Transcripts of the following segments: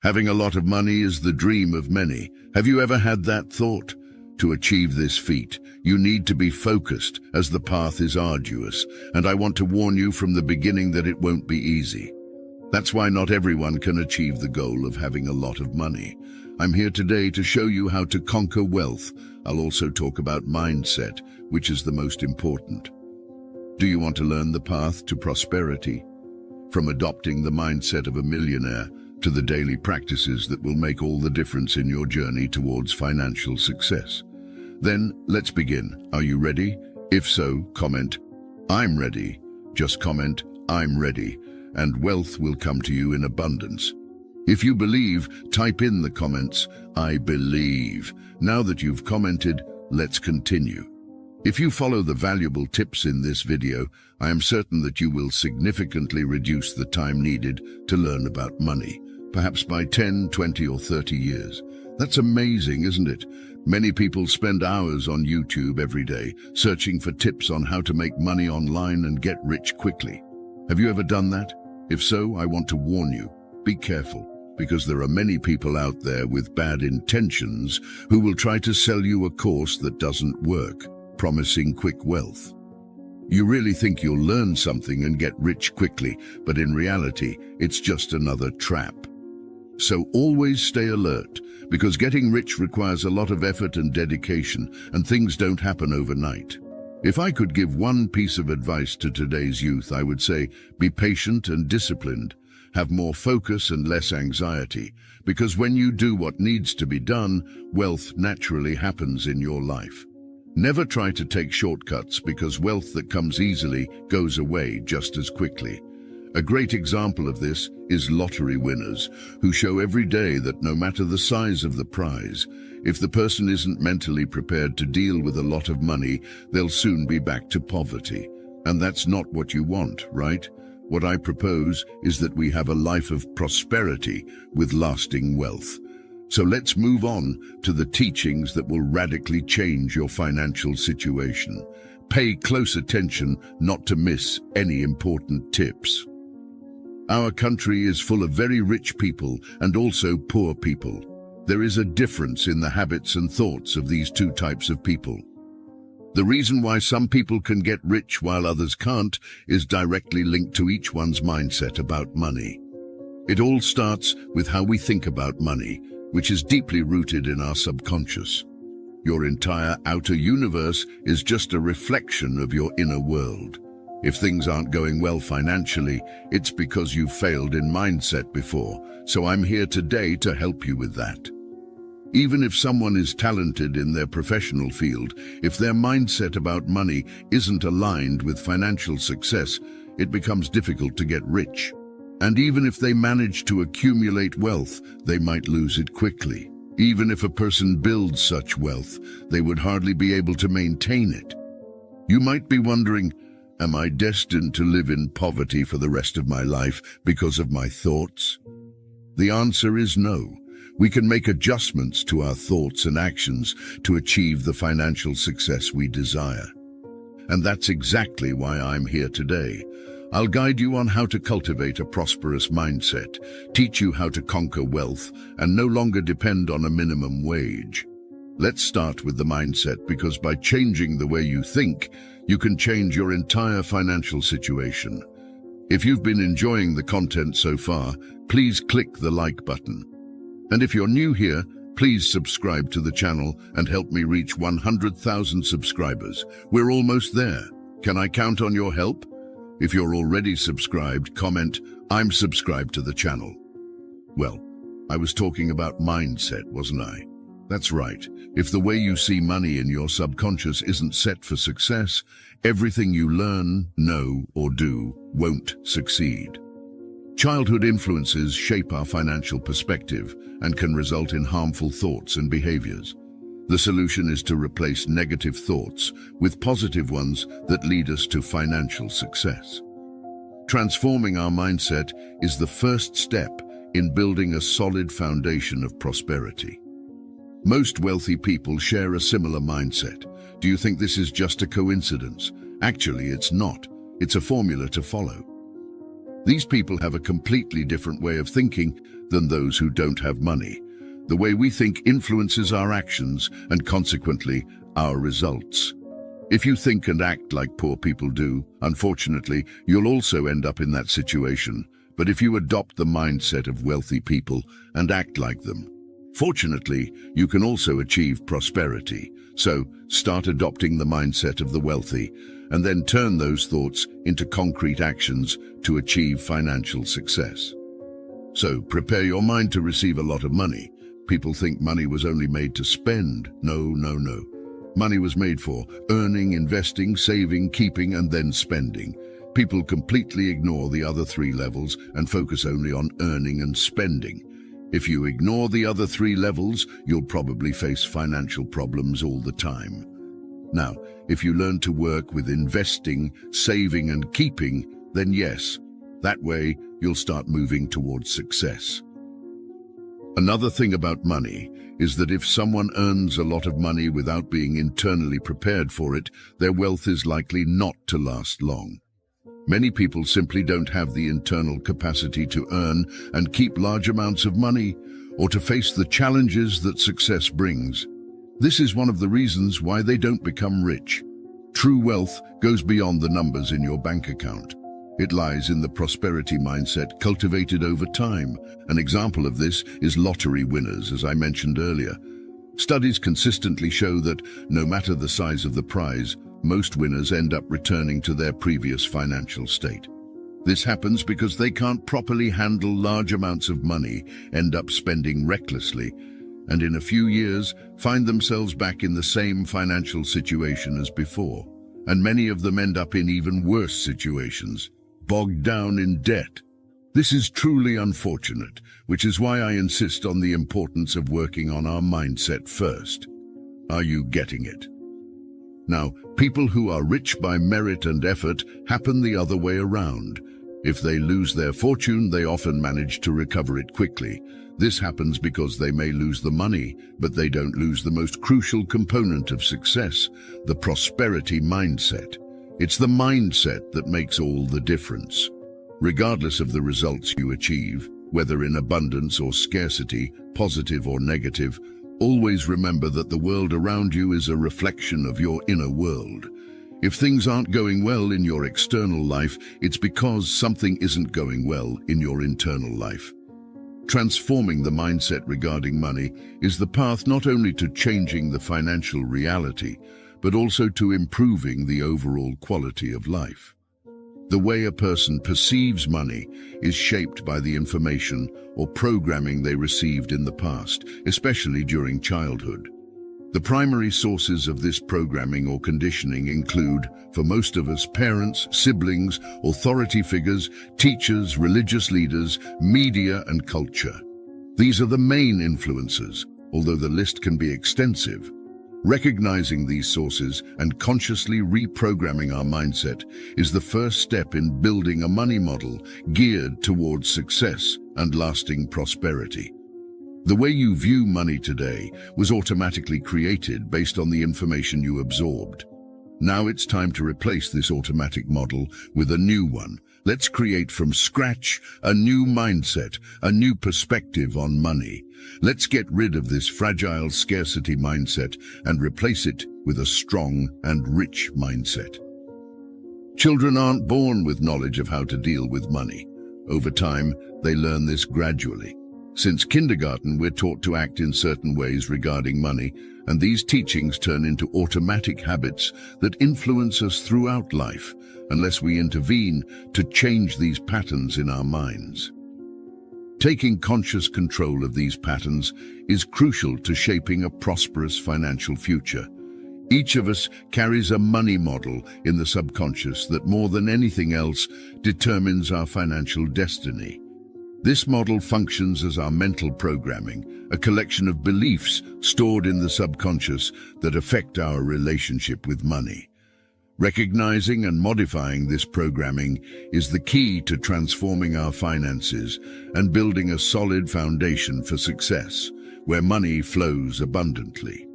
Having a lot of money is the dream of many. Have you ever had that thought? To achieve this feat, you need to be focused, as the path is arduous, and I want to warn you from the beginning that it won't be easy. That's why not everyone can achieve the goal of having a lot of money. I'm here today to show you how to conquer wealth. I'll also talk about mindset, which is the most important. Do you want to learn the path to prosperity? From adopting the mindset of a millionaire to the daily practices that will make all the difference in your journey towards financial success. Then, let's begin. Are you ready? If so, comment, "I'm ready." Just comment, "I'm ready," and wealth will come to you in abundance. If you believe, type in the comments, "I believe." Now that you've commented, let's continue. If you follow the valuable tips in this video, I am certain that you will significantly reduce the time needed to learn about money, perhaps by 10, 20, or 30 years. That's amazing, isn't it? Many people spend hours on YouTube every day, searching for tips on how to make money online and get rich quickly. Have you ever done that? If so, I want to warn you, be careful, because there are many people out there with bad intentions who will try to sell you a course that doesn't work, promising quick wealth. You really think you'll learn something and get rich quickly, but in reality, it's just another trap. So always stay alert, because getting rich requires a lot of effort and dedication, and things don't happen overnight. If I could give one piece of advice to today's youth, I would say, be patient and disciplined. Have more focus and less anxiety, because when you do what needs to be done, wealth naturally happens in your life. Never try to take shortcuts, because wealth that comes easily goes away just as quickly. A great example of this is lottery winners, who show every day that no matter the size of the prize, if the person isn't mentally prepared to deal with a lot of money, they'll soon be back to poverty. And that's not what you want, right? What I propose is that we have a life of prosperity with lasting wealth. So let's move on to the teachings that will radically change your financial situation. Pay close attention not to miss any important tips. Our country is full of very rich people and also poor people. There is a difference in the habits and thoughts of these two types of people. The reason why some people can get rich while others can't is directly linked to each one's mindset about money. It all starts with how we think about money, which is deeply rooted in our subconscious. Your entire outer universe is just a reflection of your inner world. If things aren't going well financially, it's because you've failed in mindset before, so I'm here today to help you with that. Even if someone is talented in their professional field, if their mindset about money isn't aligned with financial success, it becomes difficult to get rich. And even if they manage to accumulate wealth, they might lose it quickly. Even if a person builds such wealth, they would hardly be able to maintain it. You might be wondering, am I destined to live in poverty for the rest of my life because of my thoughts? The answer is no. We can make adjustments to our thoughts and actions to achieve the financial success we desire. And that's exactly why I'm here today. I'll guide you on how to cultivate a prosperous mindset, teach you how to conquer wealth, and no longer depend on a minimum wage. Let's start with the mindset, because by changing the way you think, you can change your entire financial situation. If you've been enjoying the content so far, please click the like button. And if you're new here, please subscribe to the channel and help me reach 100,000 subscribers. We're almost there. Can I count on your help? If you're already subscribed, comment, "I'm subscribed to the channel." Well, I was talking about mindset, wasn't I? That's right. If the way you see money in your subconscious isn't set for success, everything you learn, know, or do won't succeed. Childhood influences shape our financial perspective and can result in harmful thoughts and behaviors. The solution is to replace negative thoughts with positive ones that lead us to financial success. Transforming our mindset is the first step in building a solid foundation of prosperity. Most wealthy people share a similar mindset. Do you think this is just a coincidence? Actually, it's not. It's a formula to follow. These people have a completely different way of thinking than those who don't have money. The way we think influences our actions and consequently our results. If you think and act like poor people do, unfortunately, you'll also end up in that situation. But if you adopt the mindset of wealthy people and act like them, fortunately, you can also achieve prosperity. So start adopting the mindset of the wealthy and then turn those thoughts into concrete actions to achieve financial success. So prepare your mind to receive a lot of money. People think money was only made to spend. No, no, no. Money was made for earning, investing, saving, keeping, and then spending. People completely ignore the other three levels and focus only on earning and spending. If you ignore the other three levels, you'll probably face financial problems all the time. Now, if you learn to work with investing, saving, and keeping, then yes, that way you'll start moving towards success. Another thing about money is that if someone earns a lot of money without being internally prepared for it, their wealth is likely not to last long. Many people simply don't have the internal capacity to earn and keep large amounts of money or to face the challenges that success brings. This is one of the reasons why they don't become rich. True wealth goes beyond the numbers in your bank account. It lies in the prosperity mindset cultivated over time. An example of this is lottery winners, as I mentioned earlier. Studies consistently show that no matter the size of the prize, most winners end up returning to their previous financial state. This happens because they can't properly handle large amounts of money, end up spending recklessly, and in a few years find themselves back in the same financial situation as before. And many of them end up in even worse situations, bogged down in debt. This is truly unfortunate, which is why I insist on the importance of working on our mindset first. Are you getting it? Now, people who are rich by merit and effort happen the other way around. If they lose their fortune, they often manage to recover it quickly. This happens because they may lose the money, but they don't lose the most crucial component of success, the prosperity mindset. It's the mindset that makes all the difference. Regardless of the results you achieve, whether in abundance or scarcity, positive or negative, always remember that the world around you is a reflection of your inner world. If things aren't going well in your external life, it's because something isn't going well in your internal life. Transforming the mindset regarding money is the path not only to changing the financial reality, but also to improving the overall quality of life. The way a person perceives money is shaped by the information or programming they received in the past, especially during childhood. The primary sources of this programming or conditioning include, for most of us, parents, siblings, authority figures, teachers, religious leaders, media, and culture. These are the main influences, although the list can be extensive. Recognizing these sources and consciously reprogramming our mindset is the first step in building a money model geared towards success and lasting prosperity. The way you view money today was automatically created based on the information you absorbed. Now it's time to replace this automatic model with a new one. Let's create from scratch a new mindset, a new perspective on money. Let's get rid of this fragile scarcity mindset and replace it with a strong and rich mindset. Children aren't born with knowledge of how to deal with money. Over time, they learn this gradually. Since kindergarten, we're taught to act in certain ways regarding money, and these teachings turn into automatic habits that influence us throughout life, unless we intervene to change these patterns in our minds. Taking conscious control of these patterns is crucial to shaping a prosperous financial future. Each of us carries a money model in the subconscious that more than anything else determines our financial destiny. This model functions as our mental programming, a collection of beliefs stored in the subconscious that affect our relationship with money. Recognizing and modifying this programming is the key to transforming our finances and building a solid foundation for success, where money flows abundantly.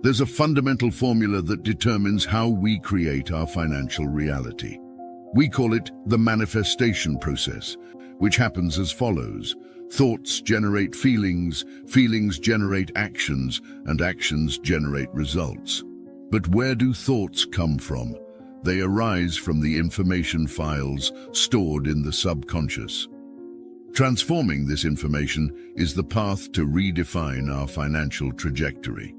There's a fundamental formula that determines how we create our financial reality. We call it the manifestation process, which happens as follows. Thoughts generate feelings, feelings generate actions, and actions generate results. But where do thoughts come from? They arise from the information files stored in the subconscious. Transforming this information is the path to redefine our financial trajectory.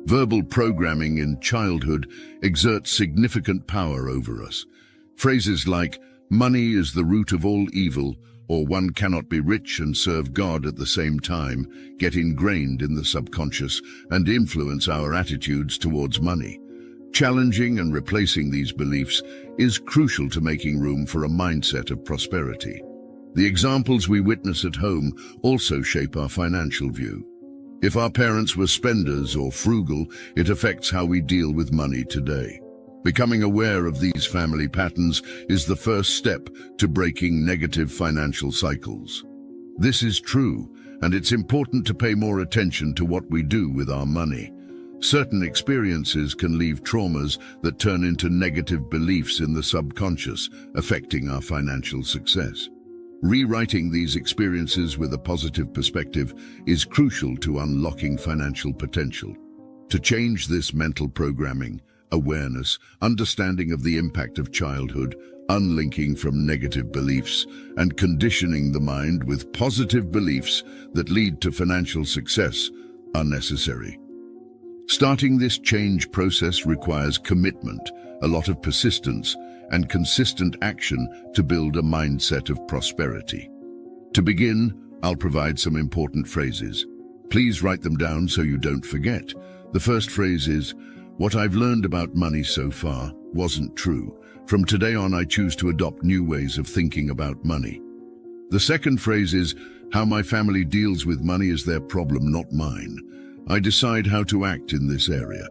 Verbal programming in childhood exerts significant power over us. Phrases like, "Money is the root of all evil," or "One cannot be rich and serve God at the same time," get ingrained in the subconscious and influence our attitudes towards money. Challenging and replacing these beliefs is crucial to making room for a mindset of prosperity. The examples we witness at home also shape our financial view. If our parents were spenders or frugal, it affects how we deal with money today. Becoming aware of these family patterns is the first step to breaking negative financial cycles. This is true, and it's important to pay more attention to what we do with our money. Certain experiences can leave traumas that turn into negative beliefs in the subconscious, affecting our financial success. Rewriting these experiences with a positive perspective is crucial to unlocking financial potential. To change this mental programming, awareness, understanding of the impact of childhood, unlinking from negative beliefs, and conditioning the mind with positive beliefs that lead to financial success are necessary. Starting this change process requires commitment, a lot of persistence, and consistent action to build a mindset of prosperity. To begin, I'll provide some important phrases. Please write them down so you don't forget. The first phrase is, "What I've learned about money so far wasn't true. From today on, I choose to adopt new ways of thinking about money." The second phrase is, "How my family deals with money is their problem, not mine. I decide how to act in this area."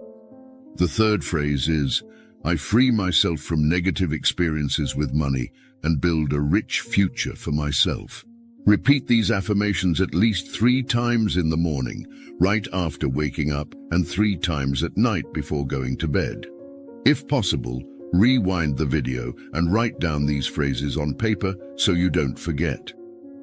The third phrase is, "I free myself from negative experiences with money and build a rich future for myself." Repeat these affirmations at least 3 times in the morning, right after waking up, and 3 times at night before going to bed. If possible, rewind the video and write down these phrases on paper so you don't forget.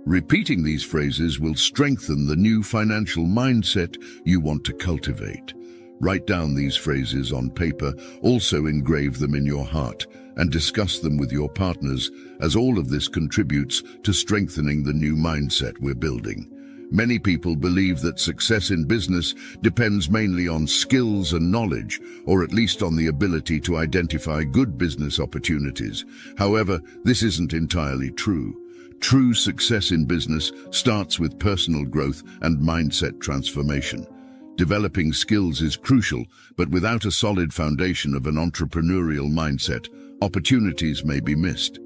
Repeating these phrases will strengthen the new financial mindset you want to cultivate. Write down these phrases on paper, also engrave them in your heart, and discuss them with your partners, as all of this contributes to strengthening the new mindset we're building. Many people believe that success in business depends mainly on skills and knowledge, or at least on the ability to identify good business opportunities. However, this isn't entirely true. True success in business starts with personal growth and mindset transformation. Developing skills is crucial, but without a solid foundation of an entrepreneurial mindset, opportunities may be missed.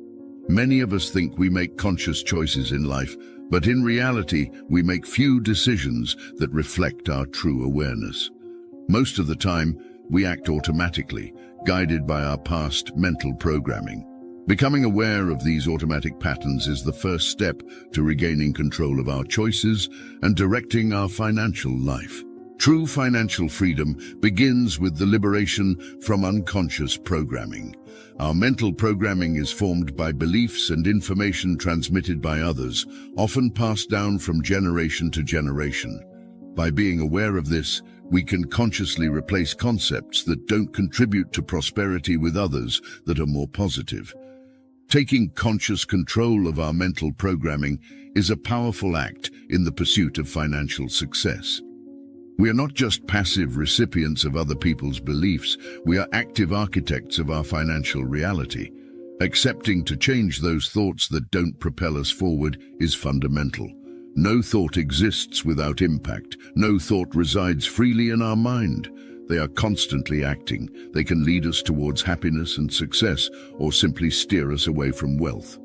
Many of us think we make conscious choices in life, but in reality, we make few decisions that reflect our true awareness. Most of the time, we act automatically, guided by our past mental programming. Becoming aware of these automatic patterns is the first step to regaining control of our choices and directing our financial life. True financial freedom begins with the liberation from unconscious programming. Our mental programming is formed by beliefs and information transmitted by others, often passed down from generation to generation. By being aware of this, we can consciously replace concepts that don't contribute to prosperity with others that are more positive. Taking conscious control of our mental programming is a powerful act in the pursuit of financial success. We are not just passive recipients of other people's beliefs, we are active architects of our financial reality. Accepting to change those thoughts that don't propel us forward is fundamental. No thought exists without impact. No thought resides freely in our mind. They are constantly acting. They can lead us towards happiness and success, or simply steer us away from wealth.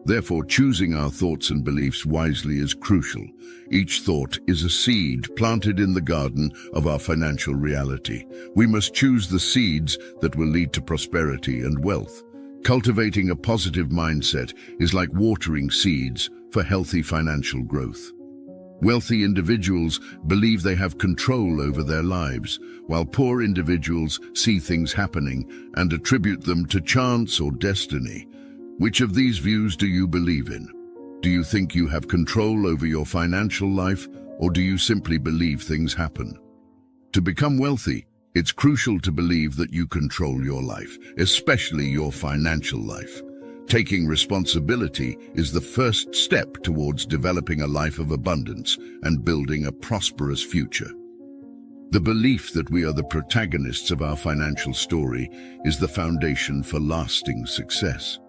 Therefore, choosing our thoughts and beliefs wisely is crucial. Each thought is a seed planted in the garden of our financial reality. We must choose the seeds that will lead to prosperity and wealth. Cultivating a positive mindset is like watering seeds for healthy financial growth. Wealthy individuals believe they have control over their lives, while poor individuals see things happening and attribute them to chance or destiny. Which of these views do you believe in? Do you think you have control over your financial life, or do you simply believe things happen? To become wealthy, it's crucial to believe that you control your life, especially your financial life. Taking responsibility is the first step towards developing a life of abundance and building a prosperous future. The belief that we are the protagonists of our financial story is the foundation for lasting success.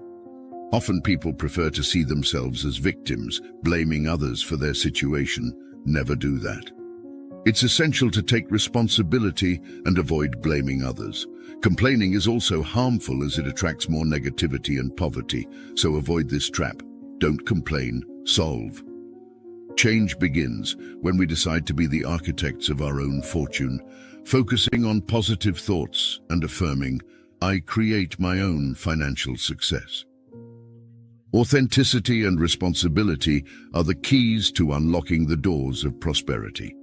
Often people prefer to see themselves as victims, blaming others for their situation. Never do that. It's essential to take responsibility and avoid blaming others. Complaining is also harmful as it attracts more negativity and poverty, so avoid this trap. Don't complain, solve. Change begins when we decide to be the architects of our own fortune, focusing on positive thoughts and affirming, "I create my own financial success." Authenticity and responsibility are the keys to unlocking the doors of prosperity.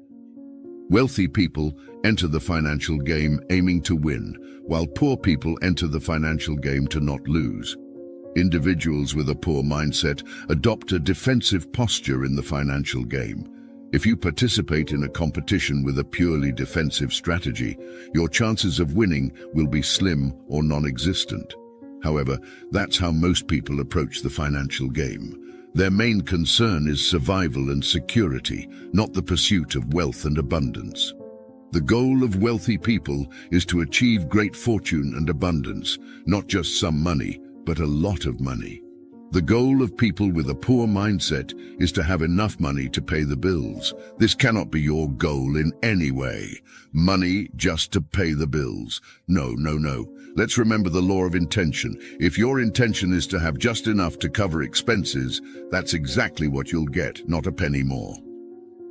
Wealthy people enter the financial game aiming to win, while poor people enter the financial game to not lose. Individuals with a poor mindset adopt a defensive posture in the financial game. If you participate in a competition with a purely defensive strategy, your chances of winning will be slim or non-existent. However, that's how most people approach the financial game. Their main concern is survival and security, not the pursuit of wealth and abundance. The goal of wealthy people is to achieve great fortune and abundance, not just some money, but a lot of money. The goal of people with a poor mindset is to have enough money to pay the bills. This cannot be your goal in any way. Money just to pay the bills. No, no, no. Let's remember the law of intention. If your intention is to have just enough to cover expenses, that's exactly what you'll get, not a penny more.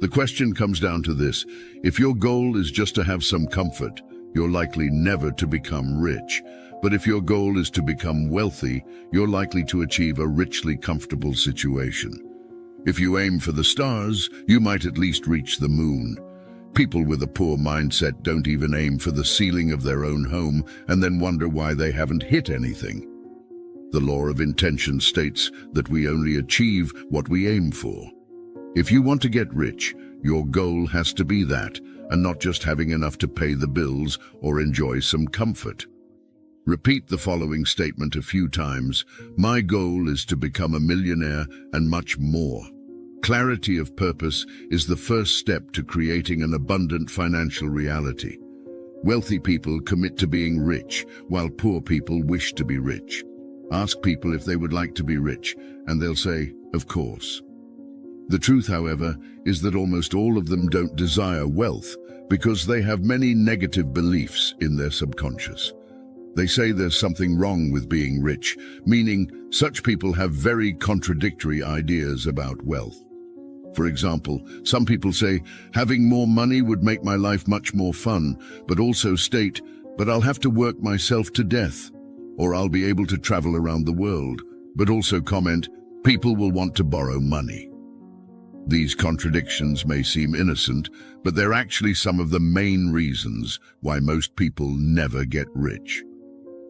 The question comes down to this. If your goal is just to have some comfort, you're likely never to become rich. But if your goal is to become wealthy, you're likely to achieve a richly comfortable situation. If you aim for the stars, you might at least reach the moon. People with a poor mindset don't even aim for the ceiling of their own home and then wonder why they haven't hit anything. The law of intention states that we only achieve what we aim for. If you want to get rich, your goal has to be that, and not just having enough to pay the bills or enjoy some comfort. Repeat the following statement a few times. My goal is to become a millionaire and much more. Clarity of purpose is the first step to creating an abundant financial reality. Wealthy people commit to being rich, while poor people wish to be rich. Ask people if they would like to be rich, and they'll say, of course. The truth, however, is that almost all of them don't desire wealth because they have many negative beliefs in their subconscious. They say there's something wrong with being rich, meaning such people have very contradictory ideas about wealth. For example, some people say, having more money would make my life much more fun, but also state, but I'll have to work myself to death, or I'll be able to travel around the world, but also comment, people will want to borrow money. These contradictions may seem innocent, but they're actually some of the main reasons why most people never get rich.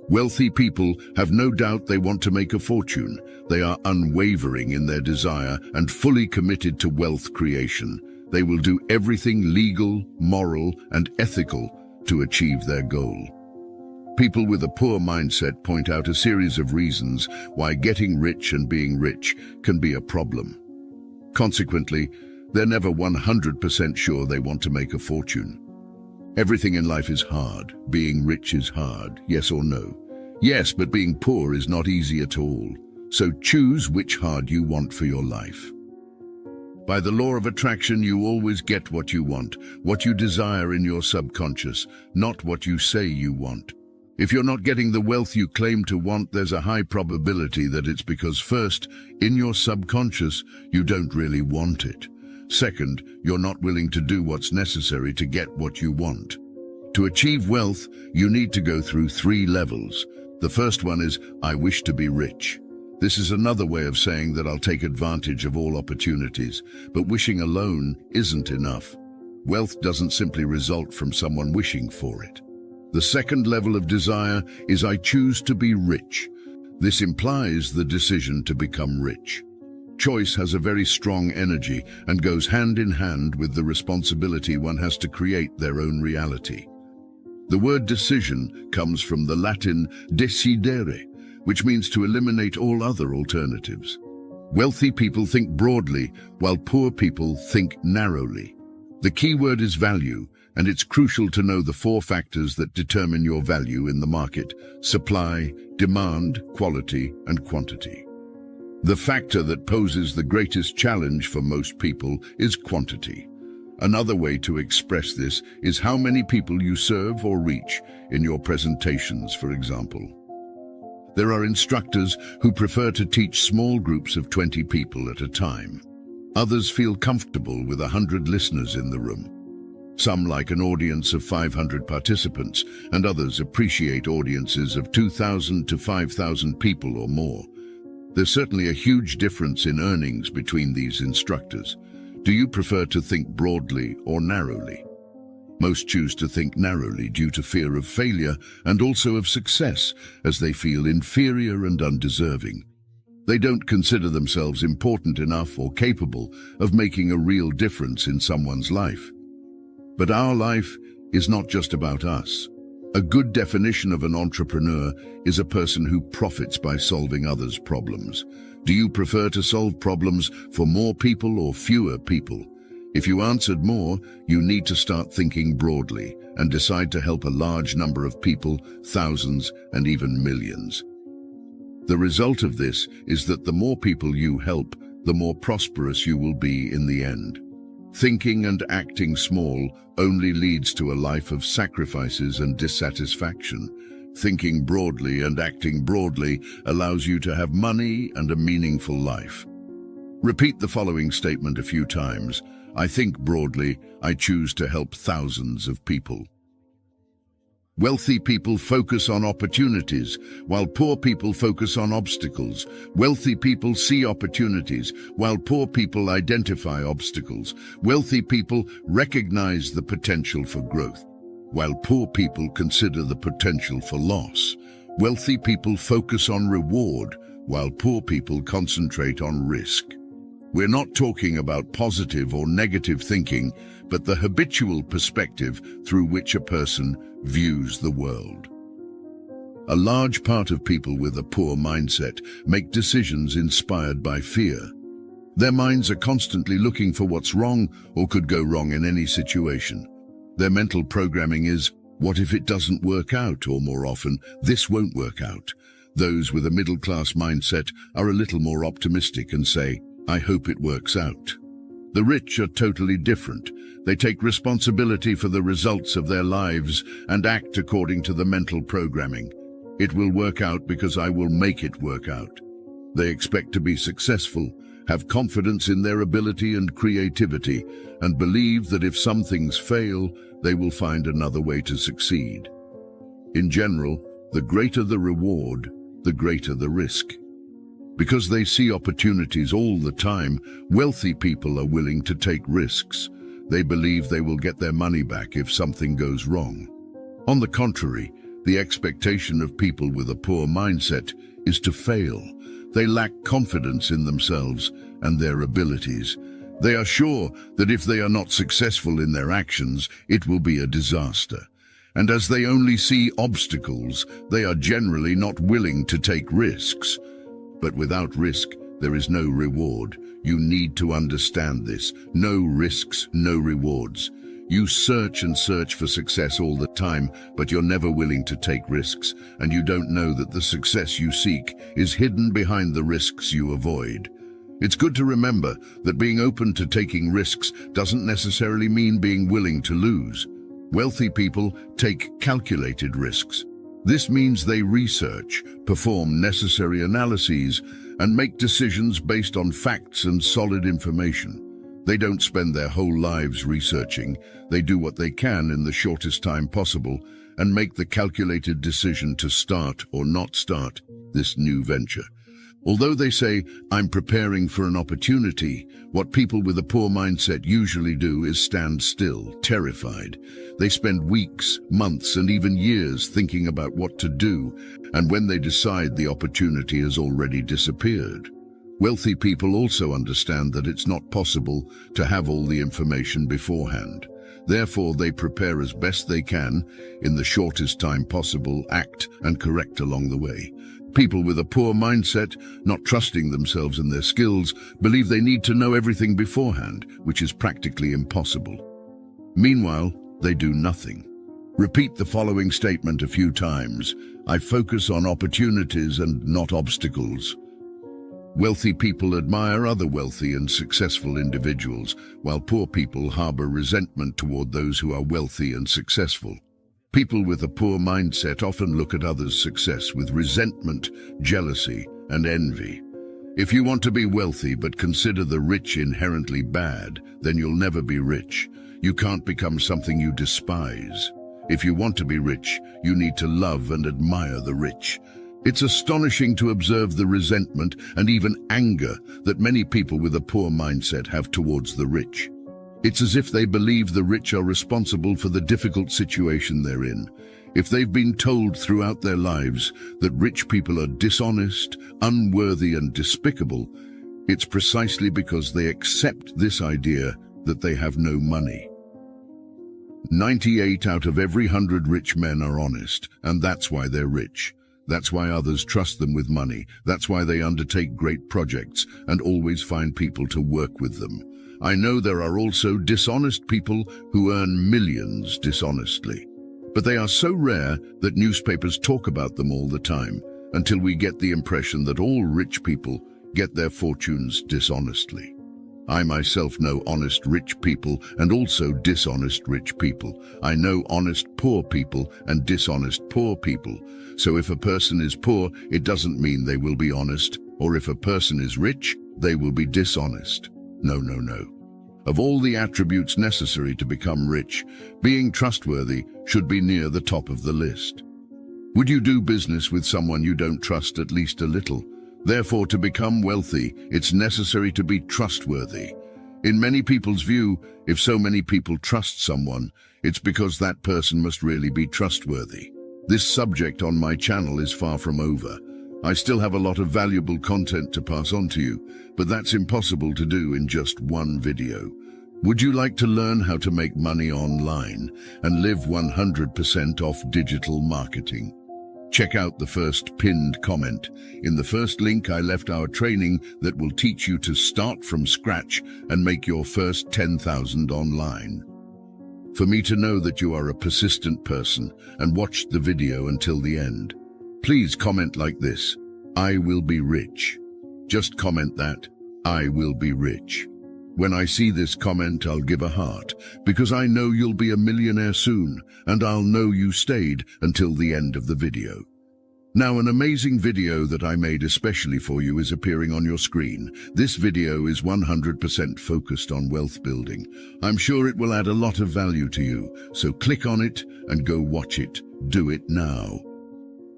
Wealthy people have no doubt they want to make a fortune. They are unwavering in their desire and fully committed to wealth creation. They will do everything legal, moral, and ethical to achieve their goal. People with a poor mindset point out a series of reasons why getting rich and being rich can be a problem. Consequently, they're never 100% sure they want to make a fortune. Everything in life is hard. Being rich is hard, yes or no? Yes, but being poor is not easy at all. So choose which hard you want for your life. By the law of attraction, you always get what you want, what you desire in your subconscious, not what you say you want. If you're not getting the wealth you claim to want, there's a high probability that it's because first, in your subconscious, you don't really want it. Second, you're not willing to do what's necessary to get what you want. To achieve wealth, you need to go through 3 levels. The first one is, I wish to be rich. This is another way of saying that I'll take advantage of all opportunities, but wishing alone isn't enough. Wealth doesn't simply result from someone wishing for it. The second level of desire is I choose to be rich. This implies the decision to become rich. Choice has a very strong energy and goes hand in hand with the responsibility one has to create their own reality. The word decision comes from the Latin decidere, which means to eliminate all other alternatives. Wealthy people think broadly, while poor people think narrowly. The key word is value, and it's crucial to know the 4 factors that determine your value in the market: supply, demand, quality, and quantity. The factor that poses the greatest challenge for most people is quantity. Another way to express this is how many people you serve or reach in your presentations, for example. There are instructors who prefer to teach small groups of 20 people at a time. Others feel comfortable with 100 listeners in the room. Some like an audience of 500 participants, and others appreciate audiences of 2,000 to 5,000 people or more. There's certainly a huge difference in earnings between these instructors. Do you prefer to think broadly or narrowly? Most choose to think narrowly due to fear of failure and also of success, as they feel inferior and undeserving. They don't consider themselves important enough or capable of making a real difference in someone's life. But our life is not just about us. A good definition of an entrepreneur is a person who profits by solving others' problems. Do you prefer to solve problems for more people or fewer people? If you answered more, you need to start thinking broadly and decide to help a large number of people, thousands and even millions. The result of this is that the more people you help, the more prosperous you will be in the end. Thinking and acting small only leads to a life of sacrifices and dissatisfaction. Thinking broadly and acting broadly allows you to have money and a meaningful life. Repeat the following statement a few times. I think broadly, I choose to help thousands of people. Wealthy people focus on opportunities, while poor people focus on obstacles. Wealthy people see opportunities, while poor people identify obstacles. Wealthy people recognize the potential for growth, while poor people consider the potential for loss. Wealthy people focus on reward, while poor people concentrate on risk. We're not talking about positive or negative thinking, but the habitual perspective through which a person views the world. A large part of people with a poor mindset make decisions inspired by fear. Their minds are constantly looking for what's wrong or could go wrong in any situation. Their mental programming is, what if it doesn't work out? Or more often, this won't work out. Those with a middle-class mindset are a little more optimistic and say, I hope it works out. The rich are totally different. They take responsibility for the results of their lives and act according to the mental programming. It will work out because I will make it work out. They expect to be successful, have confidence in their ability and creativity, and believe that if some things fail, they will find another way to succeed. In general, the greater the reward, the greater the risk. Because they see opportunities all the time, wealthy people are willing to take risks. They believe they will get their money back if something goes wrong. On the contrary, the expectation of people with a poor mindset is to fail. They lack confidence in themselves and their abilities. They are sure that if they are not successful in their actions, it will be a disaster. And as they only see obstacles, they are generally not willing to take risks. But without risk, there is no reward. You need to understand this. No risks, no rewards. You search and search for success all the time, but you're never willing to take risks, and you don't know that the success you seek is hidden behind the risks you avoid. It's good to remember that being open to taking risks doesn't necessarily mean being willing to lose. Wealthy people take calculated risks. This means they research, perform necessary analyses, and make decisions based on facts and solid information. They don't spend their whole lives researching. They do what they can in the shortest time possible and make the calculated decision to start or not start this new venture. Although they say, "I'm preparing for an opportunity," what people with a poor mindset usually do is stand still, terrified. They spend weeks, months, and even years thinking about what to do, and when they decide, the opportunity has already disappeared. Wealthy people also understand that it's not possible to have all the information beforehand. Therefore, they prepare as best they can, in the shortest time possible, act and correct along the way. People with a poor mindset, not trusting themselves and their skills, believe they need to know everything beforehand, which is practically impossible. Meanwhile, they do nothing. Repeat the following statement a few times. I focus on opportunities and not obstacles. Wealthy people admire other wealthy and successful individuals, while poor people harbor resentment toward those who are wealthy and successful. People with a poor mindset often look at others' success with resentment, jealousy, and envy. If you want to be wealthy but consider the rich inherently bad, then you'll never be rich. You can't become something you despise. If you want to be rich, you need to love and admire the rich. It's astonishing to observe the resentment and even anger that many people with a poor mindset have towards the rich. It's as if they believe the rich are responsible for the difficult situation they're in. If they've been told throughout their lives that rich people are dishonest, unworthy, and despicable, it's precisely because they accept this idea that they have no money. 98 out of every 100 rich men are honest, and that's why they're rich. That's why others trust them with money. That's why they undertake great projects and always find people to work with them. I know there are also dishonest people who earn millions dishonestly. But they are so rare that newspapers talk about them all the time, until we get the impression that all rich people get their fortunes dishonestly. I myself know honest rich people and also dishonest rich people. I know honest poor people and dishonest poor people. So if a person is poor, it doesn't mean they will be honest, or if a person is rich, they will be dishonest. No, no, no. Of all the attributes necessary to become rich, being trustworthy should be near the top of the list. Would you do business with someone you don't trust at least a little? Therefore, to become wealthy, it's necessary to be trustworthy. In many people's view, if so many people trust someone, it's because that person must really be trustworthy. This subject on my channel is far from over. I still have a lot of valuable content to pass on to you, but that's impossible to do in just one video. Would you like to learn how to make money online and live 100% off digital marketing? Check out the first pinned comment. In the first link, I left our training that will teach you to start from scratch and make your first 10,000 online. For me to know that you are a persistent person and watched the video until the end, please comment like this: I will be rich. Just comment that, I will be rich. When I see this comment, I'll give a heart, because I know you'll be a millionaire soon, and I'll know you stayed until the end of the video. Now, an amazing video that I made especially for you is appearing on your screen. This video is 100% focused on wealth building. I'm sure it will add a lot of value to you, so click on it and go watch it. Do it now.